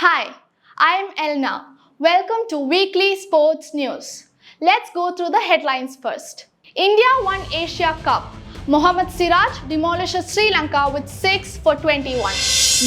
Hi, I'm Elna. Welcome to Weekly Sports News. Let's go through the headlines first. India won Asia Cup. Mohammed Siraj demolishes Sri Lanka with 6 for 21.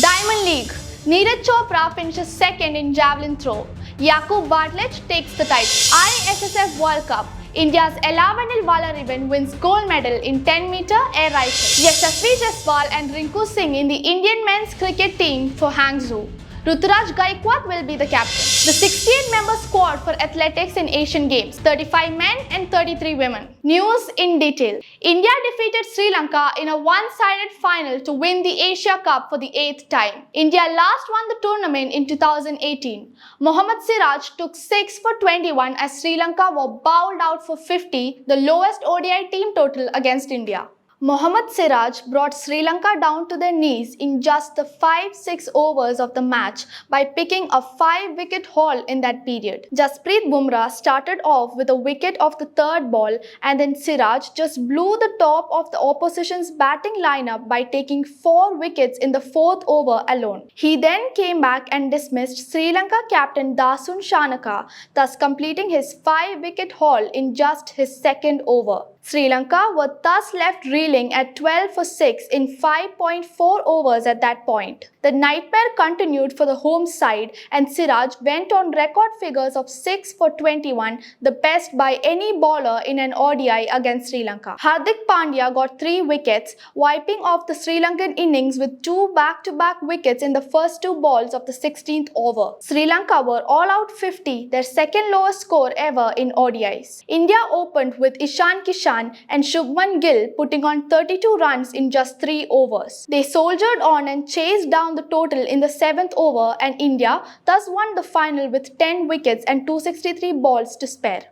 Diamond League. Neeraj Chopra finishes second in javelin throw. Vadlejch takes the title. ISSF World Cup. India's Elavenil Valarivan wins gold medal in 10-meter air rifle. Yashasvi and Rinku Singh in the Indian men's cricket team for Hangzhou. Gaikwad will be the captain. The 68-member squad for athletics in Asian Games, 35 men and 33 women. News in detail. India defeated Sri Lanka in a one-sided final to win the Asia Cup for the 8th time. India last won the tournament in 2018. Mohammed Siraj took 6 for 21 as Sri Lanka were bowled out for 50, the lowest ODI team total against India. Mohammed Siraj brought Sri Lanka down to their knees in just the 5-6 overs of the match by picking a 5-wicket haul in that period. Jasprit Bumrah started off with a wicket off the third ball and then Siraj just blew the top of the opposition's batting lineup by taking 4 wickets in the 4th over alone. He then came back and dismissed Sri Lanka captain Dasun Shanaka, thus completing his 5-wicket haul in just his 2nd over. Sri Lanka were thus left reeling at 12 for 6 in 5.4 overs at that point. The nightmare continued for the home side and Siraj went on record figures of 6 for 21, the best by any bowler in an ODI against Sri Lanka. Hardik Pandya got 3 wickets, wiping off the Sri Lankan innings with 2 back-to-back wickets in the first 2 balls of the 16th over. Sri Lanka were all out 50, their second lowest score ever in ODIs. India opened with Ishan Kishan and Shubman Gill putting on 32 runs in just 3 overs. They soldiered on and chased down the total in the 7th over and India thus won the final with 10 wickets and 263 balls to spare.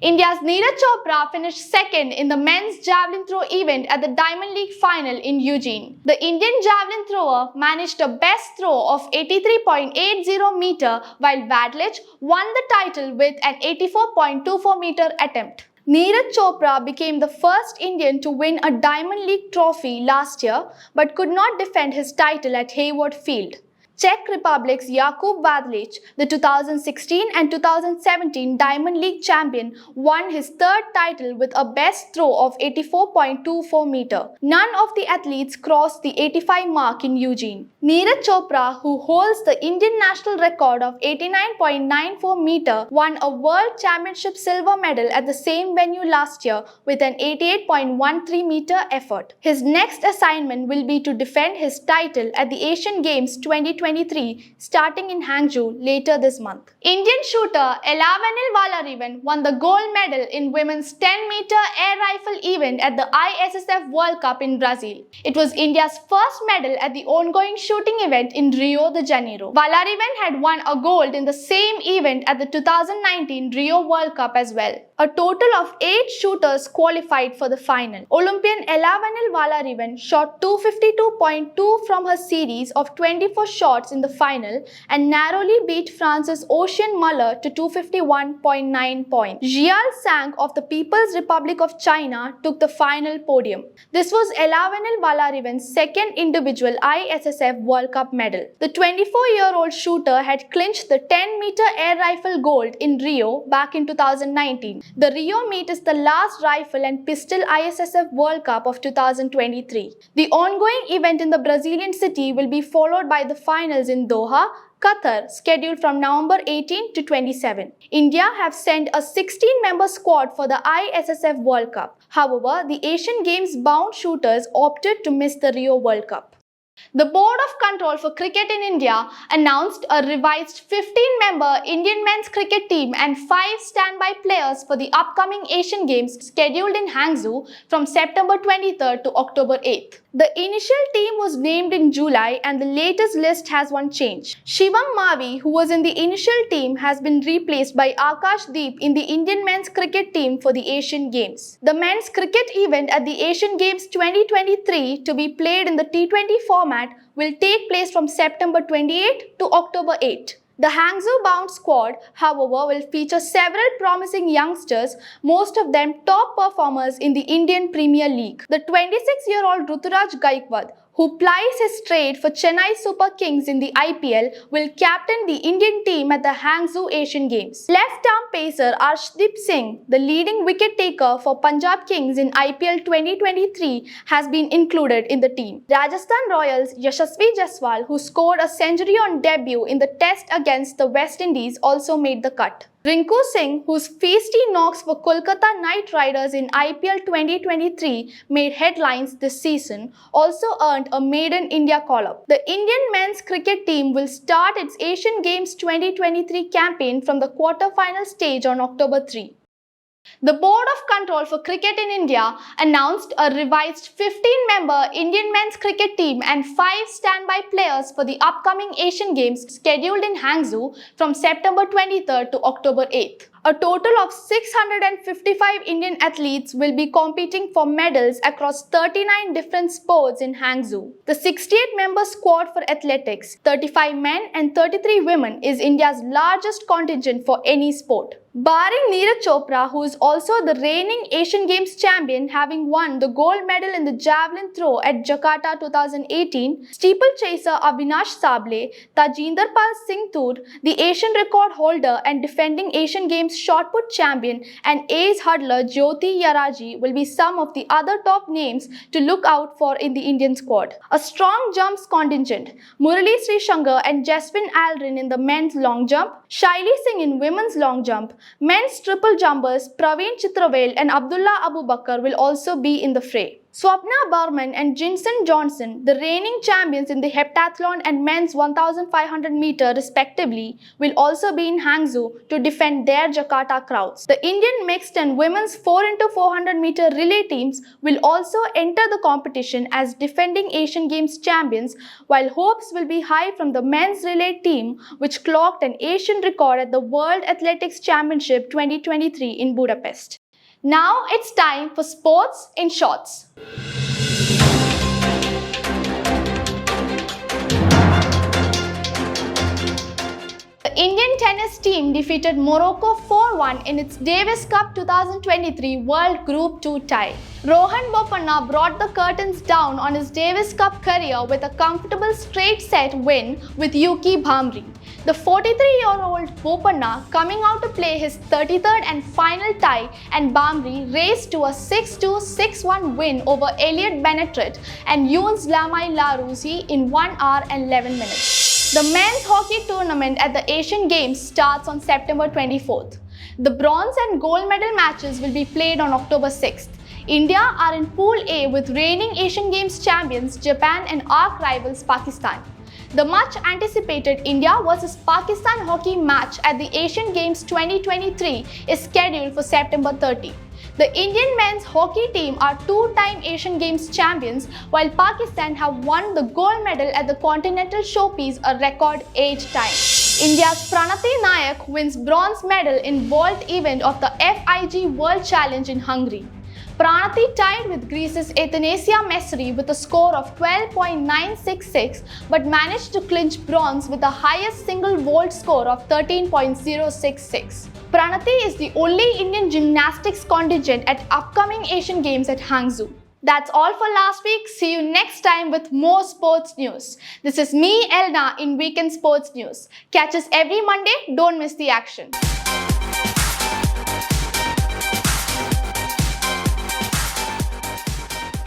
India's Neeraj Chopra finished second in the men's javelin throw event at the Diamond League final in Eugene. The Indian javelin thrower managed a best throw of 83.80 meter while Vadlejch won the title with an 84.24 meter attempt. Neeraj Chopra became the first Indian to win a Diamond League trophy last year but could not defend his title at Hayward Field. Czech Republic's Vadlejch, the 2016 and 2017 Diamond League champion, won his 3rd title with a best throw of 84.24 meter. None of the athletes crossed the 85 mark in Eugene. Neeraj Chopra, who holds the Indian national record of 89.94 meter, won a World Championship silver medal at the same venue last year with an 88.13 meter effort. His next assignment will be to defend his title at the Asian Games 2023 starting in Hangzhou later this month. Indian shooter Elavenil Valarivan won the gold medal in women's 10-meter air rifle event at the ISSF World Cup in Brazil. It was India's first medal at the ongoing shooting event in Rio de Janeiro. Valarivan had won a gold in the same event at the 2019 Rio World Cup as well. A total of 8 shooters qualified for the final. Olympian Elavenil Valarivan shot 252.2 from her series of 24 shots in the final and narrowly beat France's Ocean Muller to 251.9 points. Jial Sang of the People's Republic of China took the final podium. This was Elavenil Valarivan's 2nd individual ISSF World Cup medal. The 24-year-old shooter had clinched the 10-meter air rifle gold in Rio back in 2019. The Rio meet is the last rifle and pistol ISSF World Cup of 2023. The ongoing event in the Brazilian city will be followed by the finals in Doha, Qatar, scheduled from November 18 to 27. India have sent a 16-member squad for the ISSF World Cup. However, the Asian Games bound shooters opted to miss the Rio World Cup. The Board of Control for Cricket in India announced a revised 15-member Indian men's cricket team and 5 standby players for the upcoming Asian Games scheduled in Hangzhou from September 23rd to October 8th. The initial team was named in July and the latest list has one change. Shivam Mavi, who was in the initial team, has been replaced by Akash Deep in the Indian men's cricket team for the Asian Games. The men's cricket event at the Asian Games 2023, to be played in the T20 format, will take place from September 28 to October 8. The Hangzhou-bound squad, however, will feature several promising youngsters, most of them top performers in the Indian Premier League. The 26-year-old Ruturaj Gaikwad, who plies his trade for Chennai Super Kings in the IPL, will captain the Indian team at the Hangzhou Asian Games. Left-arm pacer Arshdeep Singh, the leading wicket-taker for Punjab Kings in IPL 2023, has been included in the team. Rajasthan Royals' Yashasvi Jaiswal, who scored a century on debut in the Test against the West Indies, also made the cut. Rinku Singh, whose feisty knocks for Kolkata Knight Riders in IPL 2023 made headlines this season, also earned a maiden India call-up. The Indian men's cricket team will start its Asian Games 2023 campaign from the quarter-final stage on October 3. The Board of Control for Cricket in India announced a revised 15-member Indian men's cricket team and 5 standby players for the upcoming Asian Games scheduled in Hangzhou from September 23rd to October 8th. A total of 655 Indian athletes will be competing for medals across 39 different sports in Hangzhou. The 68-member squad for athletics, 35 men and 33 women, is India's largest contingent for any sport. Barring Neeraj Chopra, who is also the reigning Asian Games champion, having won the gold medal in the javelin throw at Jakarta 2018, steeplechaser Avinash Sable, Tajinder Pal Singh Toor, the Asian record holder and defending Asian Games shot put champion, and ace hurdler Jyoti Yaraji will be some of the other top names to look out for in the Indian squad. A strong jumps contingent: Murali Srishankar and Jaswin Aldrin in the men's long jump, Shaili Singh in women's long jump. Men's triple jumpers Praveen Chitravel and Abdullah Abu Bakar will also be in the fray. Swapna Burman and Jinson Johnson, the reigning champions in the heptathlon and men's 1500 meter respectively, will also be in Hangzhou to defend their Jakarta crowds. The Indian mixed and women's 4x400 meter relay teams will also enter the competition as defending Asian Games champions, while hopes will be high from the men's relay team, which clocked an Asian record at the World Athletics Championship 2023 in Budapest. Now it's time for sports in shorts. The Indian tennis team defeated Morocco 4-1 in its Davis Cup 2023 World Group 2 tie. Rohan Bopanna brought the curtains down on his Davis Cup career with a comfortable straight set win with Yuki Bhamri. The 43-year-old Bopanna, coming out to play his 33rd and final tie, and Bhamri raced to a 6-2, 6-1 win over Elliot Benetrit and Younes Lamai Larouzi in 1 hour and 11 minutes. The men's hockey tournament at the Asian Games starts on September 24th. The bronze and gold medal matches will be played on October 6th. India are in Pool A with reigning Asian Games champions Japan and arch rivals Pakistan. The much-anticipated India vs Pakistan hockey match at the Asian Games 2023 is scheduled for September 30. The Indian men's hockey team are two-time Asian Games champions, while Pakistan have won the gold medal at the Continental Showpiece a record 8 times. India's Pranati Nayak wins bronze medal in vault event of the FIG World Challenge in Hungary. Pranati tied with Greece's Athanasia Messeri with a score of 12.966 but managed to clinch bronze with the highest single vault score of 13.066. Pranati is the only Indian gymnastics contingent at upcoming Asian Games at Hangzhou. That's all for last week. See you next time with more sports news. This is me, Elna, in Weekend Sports News. Catch us every Monday. Don't miss the action.